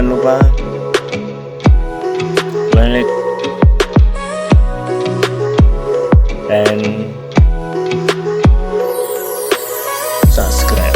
jangan lupa like dan subscribe.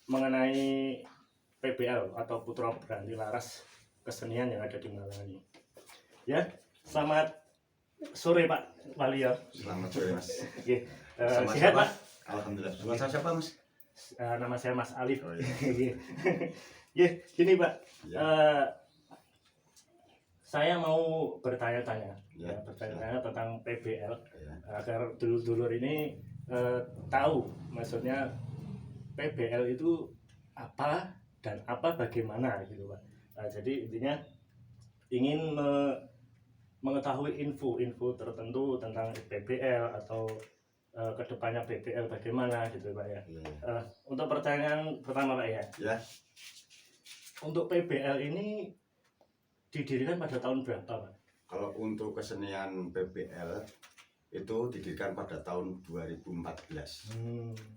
Mengenai PBL atau Putra Beranti Laras Kesenian yang ada di Malang ini. Ya, selamat sore Pak Wali ya. Selamat sore Mas. Oke, Sama sehat siapa? Pak? Alhamdulillah. Sama siapa Mas? Nama saya Mas Alif. Oh, iya. Ya, gini Pak. Ya. Saya mau bertanya-tanya, Ya, bertanya-tanya tentang PBL Ya. agar dulur-dulur ini tahu maksudnya PBL itu apa dan apa bagaimana gitu Pak. Jadi intinya ingin mengetahui info-info tertentu tentang PBL atau kedepannya PBL bagaimana gitu Pak ya. Ya. Untuk pertanyaan pertama Pak ya. Ya. Untuk PBL ini didirikan pada tahun berapa Pak? Kalau untuk kesenian PBL itu didirikan pada tahun 2014.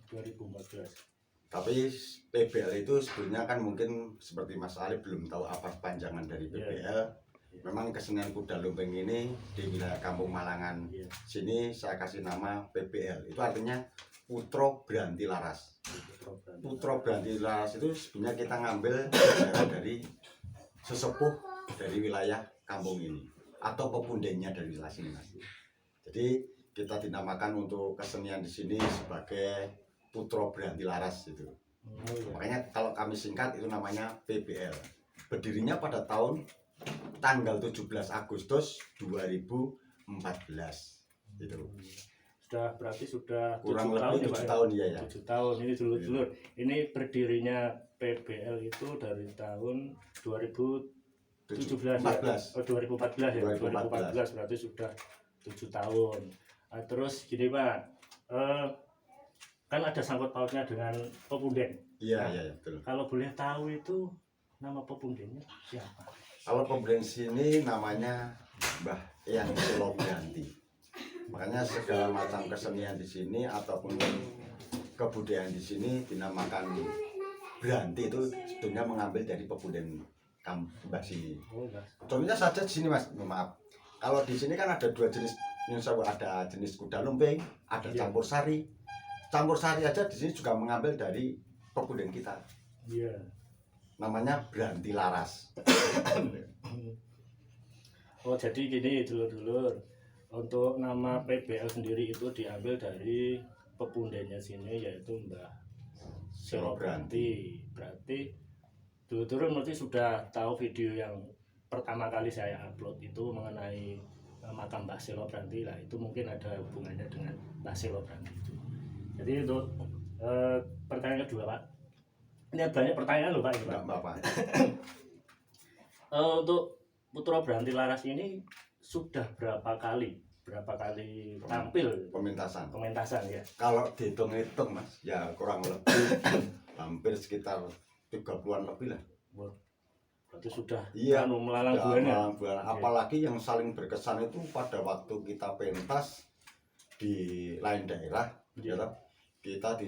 2014. Tapi PBL itu sebenarnya kan mungkin seperti Mas Ali belum tahu apa panjangan dari PBL. Memang kesenian kuda lumping ini di wilayah Kampung Malangan sini saya kasih nama PBL. Itu artinya Putra Beranti Laras. Putra Beranti Laras itu sebenarnya kita ngambil dari sesepuh dari wilayah kampung ini atau pepundenya dari wilayah sini Mas. Jadi kita dinamakan untuk kesenian di sini sebagai Putra Beranti Laras itu. Makanya kalau kami singkat itu namanya PBL. Berdirinya pada tanggal 17 Agustus 2014 gitu. Berarti sudah kurang 7 lebih 7 tahun ya. 7 tahun ini dulur-dulur. Ini berdirinya PBL itu dari tahun 2017 14. ya. 2014 ya. 2014 berarti sudah 7 tahun. Terus gini Pak, kan ada sangkut pautnya dengan pepunden. Iya, betul. Kalau boleh tahu itu nama pepundennya siapa? Kalau pepunden sini namanya Mbah Eyang Selo Beranti. Makanya segala macam kesenian di sini ataupun kebudayaan di sini dinamakan Beranti itu sebetulnya mengambil dari pepunden Mbah sini. Contohnya saja di sini Mas, maaf. Kalau di sini kan ada dua jenis, ada jenis kuda lumping, ada campur sari. Campur sari aja di sini juga mengambil dari pepunden kita. Iya. Namanya Beranti Laras. Oh jadi gini dulur-dulur, untuk nama PBL sendiri itu diambil dari pepundennya sini yaitu Mbah Selo Beranti. Berarti dulur-dulur berarti sudah tahu video yang pertama kali saya upload itu mengenai makam Mbah Selo Beranti lah, itu mungkin ada hubungannya dengan Mbah Selo Beranti itu. Jadi untuk pertanyaan kedua Pak, ini banyak pertanyaan loh Pak ini Pak. Bapak. Untuk Putra Beranti Laras ini sudah berapa kali tampil pementasan ya? Kalau dihitung-hitung Mas, ya kurang lebih hampir sekitar 30-an lebih lah. Berarti sudah melalang buana. Okay. Apalagi yang saling berkesan itu pada waktu kita pentas di lain daerah, kita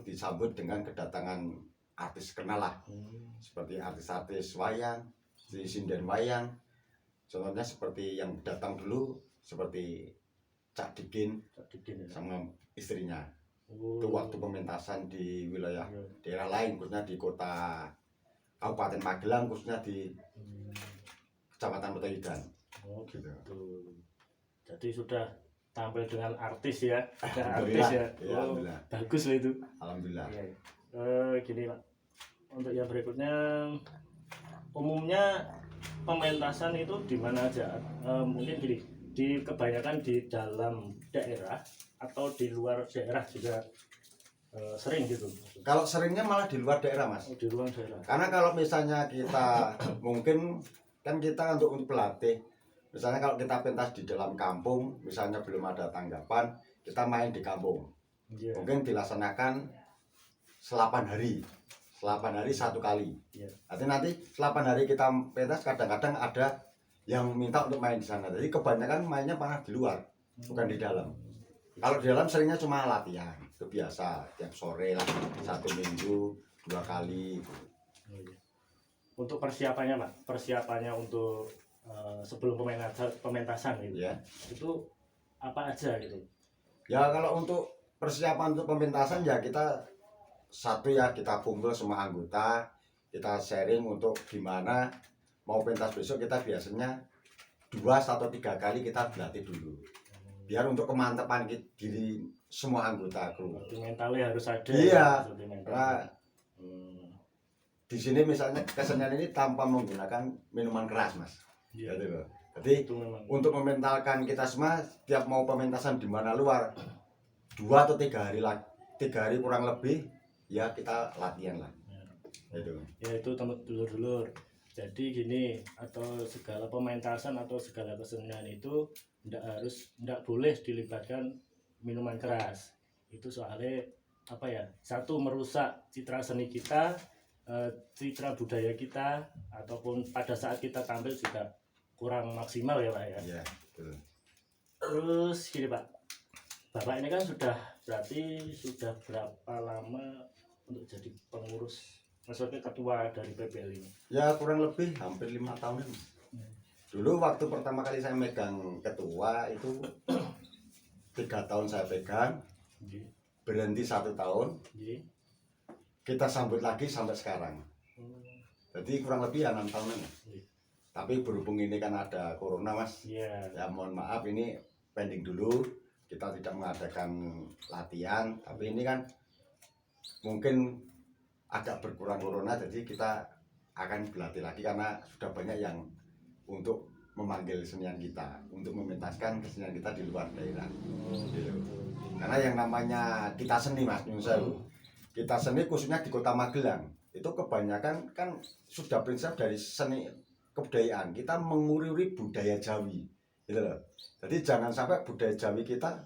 disambut dengan kedatangan artis kenal lah, seperti artis-artis wayang, di sinden wayang. Contohnya seperti yang datang dulu seperti Cak Dikin sama istrinya. Itu waktu pementasan di wilayah daerah lain, khususnya di kota Kabupaten Magelang, khususnya di Kecamatan Petoyudan. Gitu. Jadi sudah tampil dengan artis ya, artis ya. Bagus lah itu. Alhamdulillah. Gini Pak, untuk yang berikutnya, umumnya pementasan itu di mana aja? Mungkin gini, di kebanyakan di dalam daerah atau di luar daerah juga sering gitu. Kalau seringnya malah di luar daerah mas. Oh, di luar daerah. Karena kalau misalnya kita mungkin kan kita untuk pelatih, misalnya kalau kita pentas di dalam kampung, misalnya belum ada tanggapan, kita main di kampung. Iya. Mungkin dilaksanakan 8 hari, 8 hari 1 kali. Iya. Nanti 8 hari kita pentas, kadang-kadang ada yang minta untuk main di sana. Jadi kebanyakan mainnya malah di luar, bukan di dalam. Kalau di dalam seringnya cuma latihan, itu biasa tiap sore lah, 1 minggu 2 kali. Oh, iya. Untuk persiapannya Pak, persiapannya untuk sebelum pementasan gitu Ya. Itu apa aja gitu? Ya kalau untuk persiapan untuk pementasan ya kita satu ya kita kumpul semua anggota, kita sharing untuk gimana mau pentas besok. Kita biasanya 2 atau 3 kali kita berlatih dulu. Biar untuk kemantapan diri semua anggota kru. Berarti mentalnya harus ada. Iya. Ya, Karena di sini misalnya kesenian ini tanpa menggunakan minuman keras mas. Iya. Gitu loh. Jadi Itu memang. untuk mementalkan kita semua, tiap mau pementasan di mana luar 2 atau 3 hari lagi, 3 hari kurang lebih ya kita latihan lah. Gitu. Ya itu teman dulur-dulur. Jadi gini, atau segala pementasan atau segala kesenian itu tidak boleh dilibatkan minuman keras. Itu soalnya apa ya? Satu, merusak citra seni kita, citra budaya kita, ataupun pada saat kita tampil juga kurang maksimal ya Pak ya. Iya, betul. Terus gini Pak, Bapak ini kan berarti sudah berapa lama untuk jadi pengurus, maksudnya ketua dari PBL ini? Ya kurang lebih hampir 5 tahunan. Dulu waktu pertama kali saya megang ketua itu 3 tahun saya pegang, Iya. berhenti 1 tahun, Iya. kita sambut lagi sampai sekarang. Jadi kurang lebih ya 6 tahunan. Iya. Tapi berhubung ini kan ada corona mas, Iya. ya mohon maaf ini pending dulu, kita tidak mengadakan latihan. Tapi ini kan mungkin agak berkurang corona, jadi kita akan berlatih lagi karena sudah banyak yang untuk memanggil kesenian kita, untuk mementaskan kesenian kita di luar daerah. Gitu. Karena yang namanya kita seni mas, kita seni khususnya di Kota Magelang itu kebanyakan kan sudah prinsip dari seni kebudayaan, kita menguri-uri budaya Jawi, gitu loh. Jadi jangan sampai budaya Jawi kita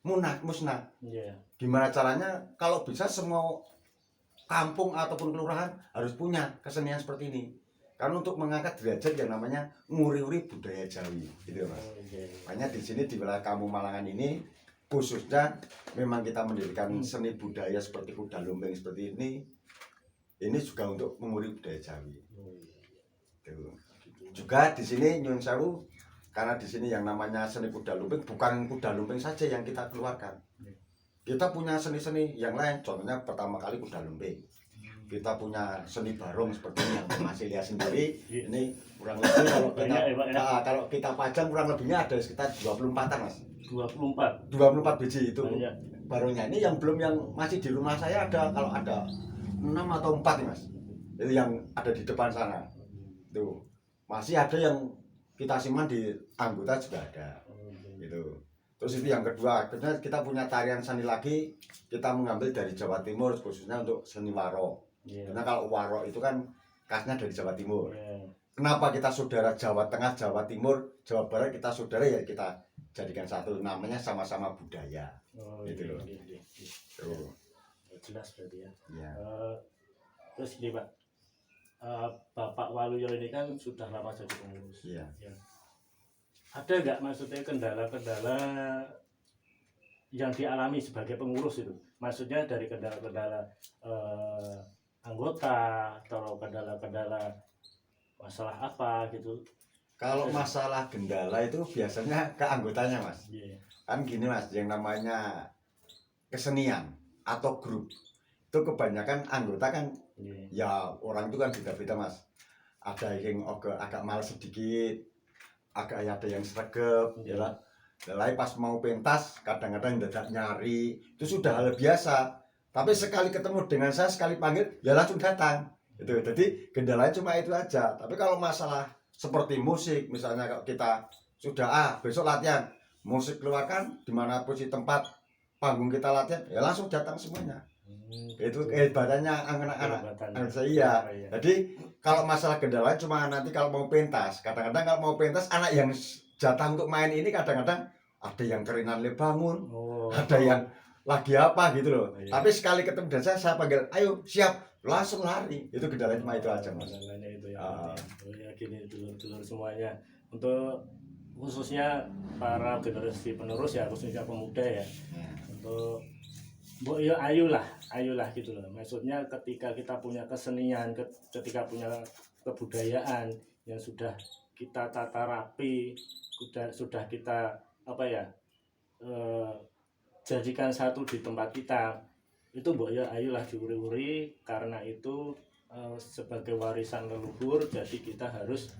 musnah. Iya. Gimana caranya? Kalau bisa semua kampung ataupun kelurahan harus punya kesenian seperti ini. Karena untuk mengangkat derajat yang namanya nguri-uri budaya Jawi, gitu mas. Oh, iya. Makanya di sini di wilayah Kampung Malangan ini khususnya memang kita mendirikan seni budaya seperti kuda lumping seperti ini juga untuk menguri budaya Jawi. Oh, iya. Gitu. Juga di sini Nyun Sewu, karena di sini yang namanya seni kuda lumping bukan kuda lumping saja yang kita keluarkan. Kita punya seni-seni yang lain, contohnya pertama kali kuda lumping. Kita punya seni barong seperti ini yang masih lihat sendiri. Ini kurang lebih kalau kita pajang kurang lebihnya ada sekitar 24-an mas. 24 biji itu. banyak. Barongnya ini yang belum, yang masih di rumah saya ada, kalau ada 6 atau 4 nih mas. Itu yang ada di depan sana. Tuh. Masih ada yang kita simpan di anggota juga ada. Gitu. Terus itu yang kedua, akhirnya kita punya tarian seni lagi, kita mengambil dari Jawa Timur khususnya untuk seni waro. Yeah. Karena kalau waro itu kan khasnya dari Jawa Timur. Yeah. Kenapa kita saudara Jawa Tengah, Jawa Timur, Jawa Barat kita saudara, ya kita jadikan satu, namanya sama-sama budaya. Oh, gitu loh. Tuh. Jelas berarti ya. Ya. Terus gini Pak, Bapak Waluyo ini kan sudah lama jadi pengurus. Iya. Ya. Ada nggak maksudnya kendala-kendala yang dialami sebagai pengurus itu? Maksudnya dari kendala-kendala anggota atau kendala-kendala masalah apa gitu? Kalau masalah kendala itu biasanya ke anggotanya mas. Yeah. Kan gini mas, yang namanya kesenian atau grup itu kebanyakan anggota kan, ya orang itu kan beda-beda mas. Ada yang agak malas sedikit, agak ada yang sregep, ya lah. Lain pas mau pentas kadang-kadang tidak nyari, itu sudah hal biasa. Tapi sekali ketemu dengan saya, sekali panggil ya langsung datang. Itu jadi kendalanya cuma itu aja. Tapi kalau masalah seperti musik, misalnya kalau kita sudah besok latihan musik keluarkan di mana posisi tempat panggung kita latihan ya langsung datang semuanya. Itu kehebatannya anak-anak saya. Jadi kalau masalah kendala cuma nanti kalau mau pentas, kadang-kadang kalau mau pentas anak yang jatah untuk main ini kadang-kadang ada yang kerinan bangun, ada yang lagi apa gitu loh. Tapi sekali ketemu dan saya panggil, ayo siap, langsung lari. Itu kendala cuma itu aja mas. Kendalanya itu ya gini dulur-dulur semuanya, untuk khususnya para generasi penerus ya, khususnya pemuda ya, untuk ya ayolah gitu loh. Maksudnya ketika kita punya kesenian, ketika punya kebudayaan yang sudah kita tata rapi, sudah kita apa ya, jadikan satu di tempat kita, itu ya ayolah diuri-uri, karena itu sebagai warisan leluhur. Jadi kita harus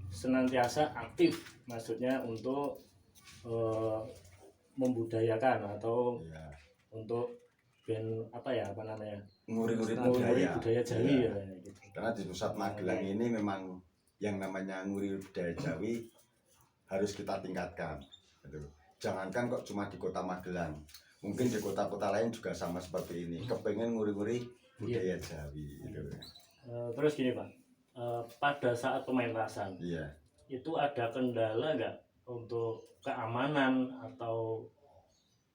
senantiasa aktif, maksudnya untuk membudayakan atau untuk apa namanya, nguri-nguri budaya Jawi ya. Gitu. Karena di pusat Magelang ini memang yang namanya nguri budaya Jawi harus kita tingkatkan gitu. Jangankan kok cuma di kota Magelang, mungkin di kota-kota lain juga sama seperti ini, kepengen nguri-nguri budaya Jawi gitu. Terus gini Pak, pada saat pementasan itu ada kendala nggak untuk keamanan atau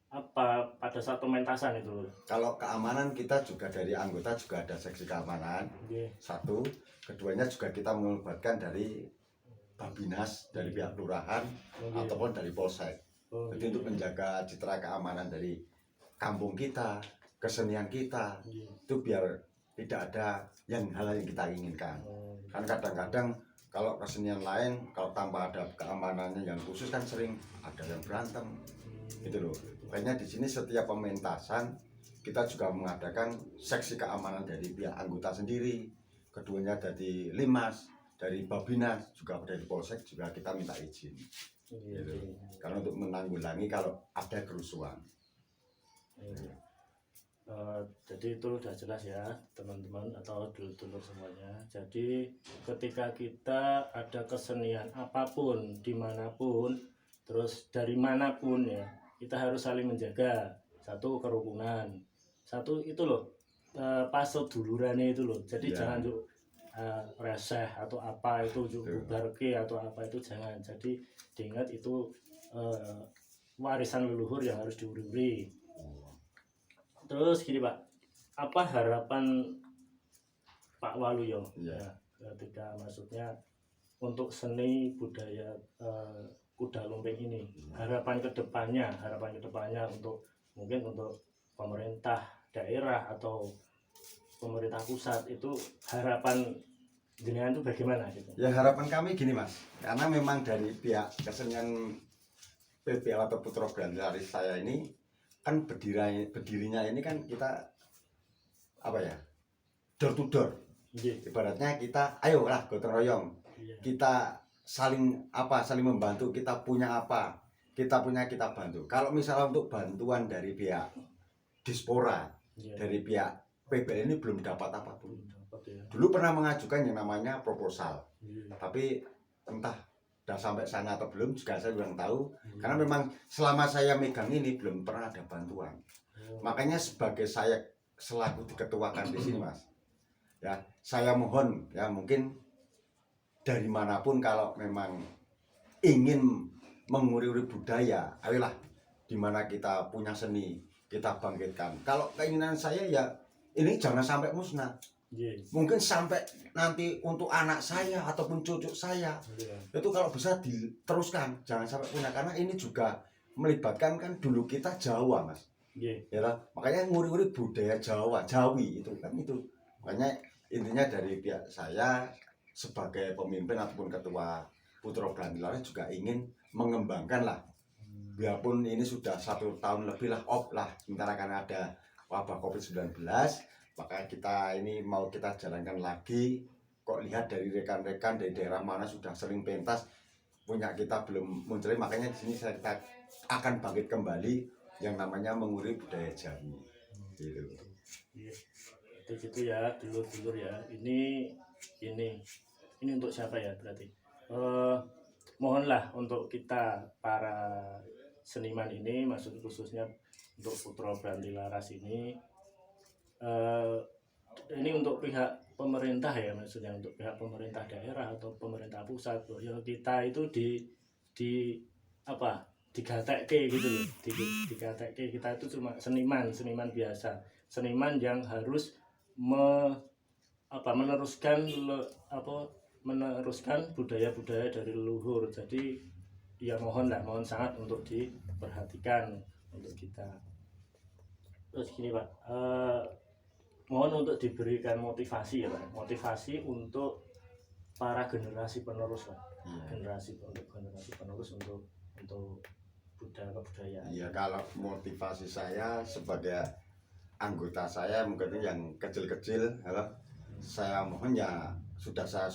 apa pada saat pementasan itu? Kalau keamanan kita juga dari anggota juga ada seksi keamanan. Satu, keduanya juga kita melibatkan dari Babinas, dari pihak kelurahan ataupun dari polsek. Jadi untuk menjaga citra keamanan dari kampung kita, kesenian kita, itu biar tidak ada hal yang kita inginkan. Kan kadang-kadang kalau kesenian lain kalau tanpa ada keamanannya yang khusus kan sering ada yang berantem gitu loh. Makanya di sini setiap pementasan kita juga mengadakan seksi keamanan dari pihak anggota sendiri, keduanya dari Limas, dari Babinas, juga dari Polsek juga kita minta izin. Gitu. Karena untuk menanggulangi kalau ada kerusuhan. Jadi itu udah jelas ya teman-teman atau dulur-dulur semuanya. Jadi ketika kita ada kesenian apapun, dimanapun, terus dari manapun ya, kita harus saling menjaga. Satu, kerukunan. Satu itu loh, pasedulurannya itu loh. Jadi jangan reseh atau apa itu bubarke atau apa itu jangan. Jadi diingat itu warisan leluhur yang harus diuri-uri. Terus gini Pak, apa harapan Pak Waluyo ketika maksudnya untuk seni budaya kuda lumping ini, harapan kedepannya untuk mungkin untuk pemerintah daerah atau pemerintah pusat, itu harapan jenengan itu bagaimana gitu? Ya harapan kami gini mas, karena memang dari pihak kesenian PPL atau Putra Brantilaris saya ini kan berdirinya ini kan kita apa ya, door to door. Ibaratnya kita ayolah gotong royong, kita saling membantu, kita punya apa kita bantu. Kalau misalnya untuk bantuan dari pihak Dispora, dari pihak PBL ini belum dapat apapun. Dulu pernah mengajukan yang namanya proposal, tapi entah sudah sampai sana atau belum juga saya kurang tahu. Karena memang selama saya megang ini belum pernah ada bantuan. Makanya sebagai saya selaku diketuakan di sini mas, ya saya mohon ya mungkin dari manapun kalau memang ingin menguri-uri budaya, ayolah dimana kita punya seni kita bangkitkan. Kalau keinginan saya ya ini jangan sampai musnah. Mungkin sampai nanti untuk anak saya ataupun cucu saya itu kalau bisa diteruskan, jangan sampai punah, karena ini juga melibatkan kan dulu kita Jawa mas, ya lah, makanya nguri-nguri budaya Jawi itu kan itu. Makanya intinya dari pihak saya sebagai pemimpin ataupun ketua Putra Brantilaris juga ingin mengembangkan lah, biarpun ini sudah 1 tahun lebih lah off lah, sementara karena ada wabah COVID-19, maka kita ini mau kita jalankan lagi. Kok lihat dari rekan-rekan dari daerah mana sudah sering pentas, punya kita belum muncul, makanya di sini kita akan bangkit kembali yang namanya menguri budaya Jawi. Gitu. Itu gitu ya, dulur-dulur ya. Ini untuk siapa ya berarti? mohonlah untuk kita para seniman ini, maksud khususnya untuk Putra Branti Laras ini untuk pihak pemerintah ya, maksudnya untuk pihak pemerintah daerah atau pemerintah pusat, ya kita itu di apa, digatekke gitu loh, digatekke kita itu cuma seniman biasa, seniman yang harus meneruskan budaya-budaya dari leluhur. Jadi ya mohon sangat untuk diperhatikan untuk kita. Terus gini Pak, mohon untuk diberikan motivasi ya Pak, motivasi untuk para generasi penerus Pak, generasi penerus untuk kebudayaan. Iya, kalau motivasi saya sebagai anggota saya mungkin yang kecil-kecil, saya mohon ya, sudah saya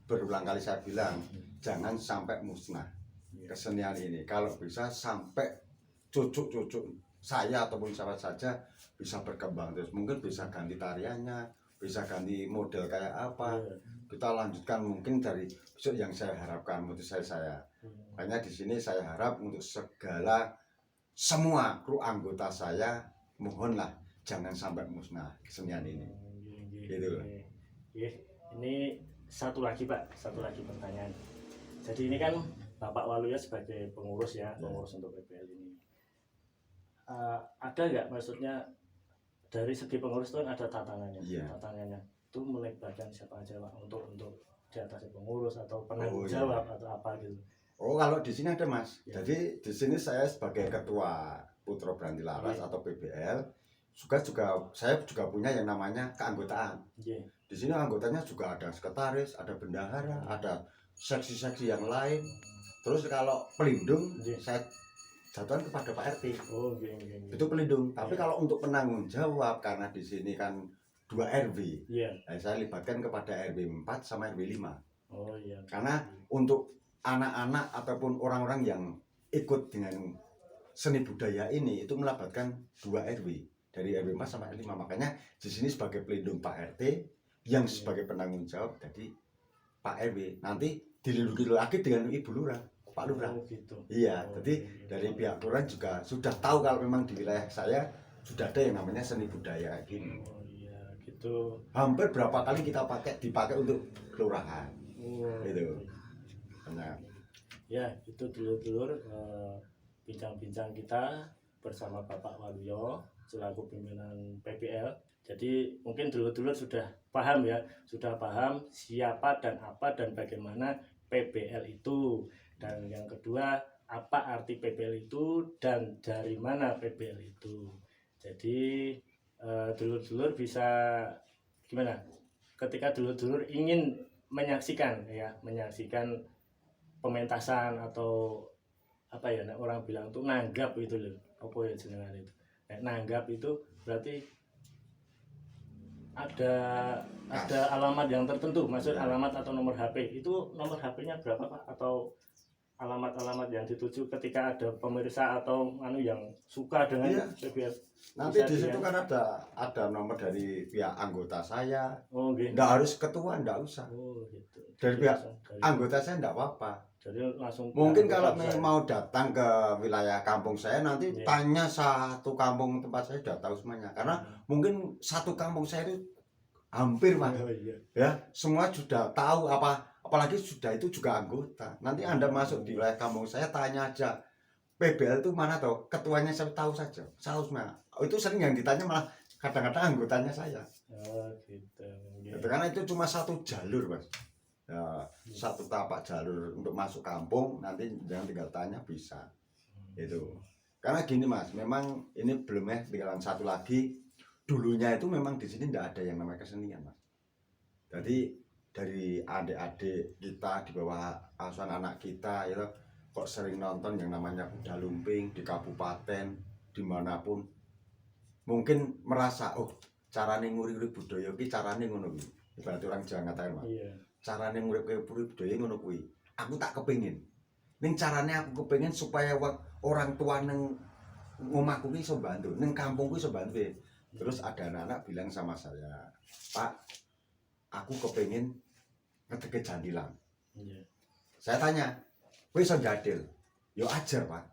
berulang kali saya bilang, jangan sampai musnah kesenian ini. Kalau bisa sampai cucu-cucu saya ataupun siapa saja bisa berkembang terus, mungkin bisa ganti tariannya, bisa ganti model kayak apa, kita lanjutkan mungkin dari besok yang saya harapkan motivasi saya. Makanya di sini saya harap untuk semua kru anggota saya, mohonlah jangan sampai musnah kesenian ini. Gitu loh. Ini satu lagi pertanyaan. Jadi ini kan Bapak Waluyo sebagai pengurus ya, pengurus untuk PBL ini. Ada nggak, maksudnya dari segi pengurus itu kan ada tatanannya, tatanannya itu melibatkan siapa aja Pak untuk di atas pengurus atau penanggung jawab atau apa gitu? Oh, kalau di sini ada Mas. Jadi di sini saya sebagai ketua Putra Branti Laras atau PBL saya juga punya yang namanya keanggotaan. Di sini anggotanya juga ada sekretaris, ada bendahara, ada seksi-seksi yang lain. Terus kalau pelindung saya jatuhkan kepada Pak RT. Itu pelindung. Tapi kalau untuk penanggung jawab, karena di sini kan 2 RW, saya libatkan kepada RW 4 sama RW 5. Karena untuk anak-anak ataupun orang-orang yang ikut dengan seni budaya ini itu melibatkan 2 RW dari RW 4 sama RW 5. Makanya di sini sebagai pelindung Pak RT, yang sebagai penanggung jawab jadi Pak RW. Nanti dilindungi lagi dengan Ibu Lurah, Pak Lurah. Gitu. Iya, jadi dari pihak Lurah juga sudah tahu kalau memang di wilayah saya sudah ada yang namanya seni budaya gini. Gitu. Hampir berapa kali kita dipakai untuk kelurahan. Gitu. Benar. Ya, itu dulur-dulur bincang-bincang kita bersama Bapak Waluyo selaku pimpinan PBL. Jadi mungkin dulur-dulur sudah paham ya, sudah paham siapa dan apa dan bagaimana PBL itu. Dan yang kedua, apa arti PBL itu dan dari mana PBL itu. Jadi dulur-dulur bisa gimana? Ketika dulur-dulur ingin menyaksikan pementasan atau apa ya, orang bilang tuh nanggap itu loh, apa ya jenengan itu. Nanggap itu berarti ada alamat yang tertentu, maksud alamat atau nomor HP. Itu nomor HP-nya berapa Pak? Atau alamat-alamat yang dituju ketika ada pemirsa atau yang suka dengan PBL? Nanti di situ kan ada nomor dari pihak anggota saya. Gitu. Nggak harus ketua, nggak usah. Gitu. Dari pihak anggota saya nggak apa-apa. Jadi langsung. Mungkin kalau mau datang ke wilayah kampung saya, nanti tanya satu kampung tempat saya sudah tahu semuanya. Karena mungkin satu kampung saya itu hampir Pak. Ya, semua sudah tahu apalagi sudah itu juga anggota. Nanti Anda masuk di wilayah kampung saya, tanya aja PBL itu mana tahu, ketuanya saya tahu saja. Itu sering yang ditanya malah kadang-kadang anggotanya saya. Gitu. Karena itu cuma satu jalur Mas. Ya, satu tapak jalur untuk masuk kampung, nanti jangan tinggal tanya bisa. Itu. Karena gini Mas, memang ini belum tinggalan satu lagi. Dulunya itu memang di sini tidak ada yang namanya kesenian Mas. Jadi dari adik-adik kita di bawah asuhan anak kita itu kok sering nonton yang namanya kuda lumping di kabupaten dimanapun, mungkin merasa carane ngurip budaya iki carane ngono kuwi. Berarti orang Jawa ngatakan Mas. Carane ngurip budaya ngono kuwi. Aku tak kepengin. Ning carane aku kepengin supaya orang tua neng omahku ki iso bantu, ning kampungku iso bantu. Terus ada anak-anak bilang sama saya, "Pak, aku kepengin ngedeke jantilan." Saya tanya, kowe iso jadil, yo ajar Pak.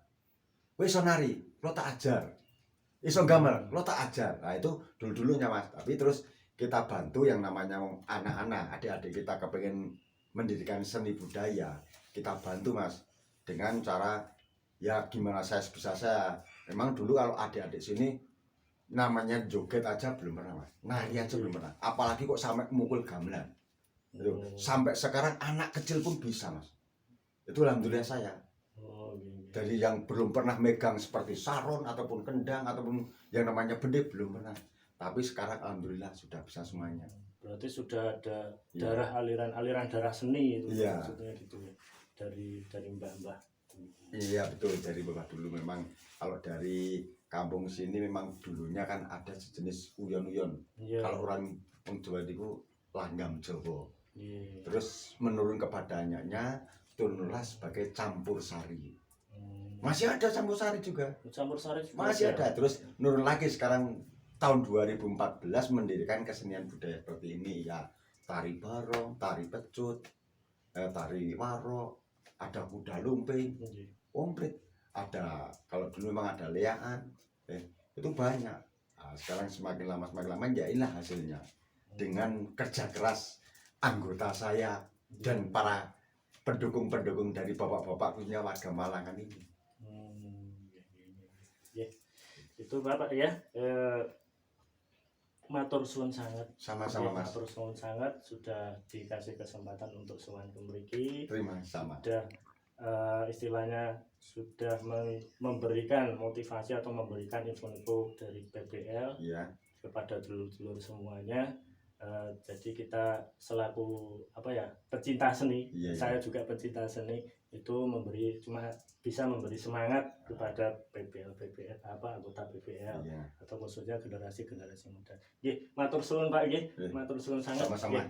Kowe iso nari, lo tak ajar. Iso gambar, lo tak ajar. Nah itu dulu-dulunya Mas. Tapi terus kita bantu yang namanya anak-anak, adik-adik kita kepengen mendirikan seni budaya, kita bantu Mas dengan cara ya gimana bisa saya. Memang dulu kalau adik-adik sini namanya joget aja belum pernah Mas, nari aja belum pernah. Apalagi kok sampai mukul gamelan. Gitu. Sampai sekarang anak kecil pun bisa Mas. Itu alhamdulillah saya. Dari yang belum pernah megang seperti saron ataupun kendang ataupun yang namanya bende belum pernah. Tapi sekarang alhamdulillah sudah bisa semuanya. Berarti sudah ada darah aliran darah seni itu maksudnya gitu ya. Dari mbah-mbah. Iya betul, dari bapak dulu memang kalau dari kampung sini memang dulunya kan ada sejenis uyon-uyon. Kalau orang Jawa itu langgam Jawa. Terus menurun kepadanya turunlah sebagai campur sari. Masih ada campur sari juga. Campur sari masih ada. Terus nurun lagi sekarang tahun 2014 mendirikan kesenian budaya seperti ini ya. Tari barong, tari pecut, tari waro, ada kuda lumping, komplit. Ada kalau dulu memang ada leaan, itu banyak. Nah, sekarang semakin lama ya inilah hasilnya. Dengan kerja keras anggota saya dan para pendukung-pendukung dari bapak-bapak punya warga Malangan ini. Itu Bapak ya, matur suwun sangat. Sama-sama Mas. Matur suwun sangat sudah dikasih kesempatan untuk sowan kemriki. Terima sama. Sudah istilahnya sudah memberikan motivasi atau memberikan info-info dari PBL kepada dulur-dulur semuanya. Jadi kita selaku pecinta seni, saya juga pecinta seni, itu bisa memberi semangat kepada PBL anggota PBL atau khususnya generasi muda. Nggih, matur suwun Pak nggih, matur suwun sangat. Sama-sama.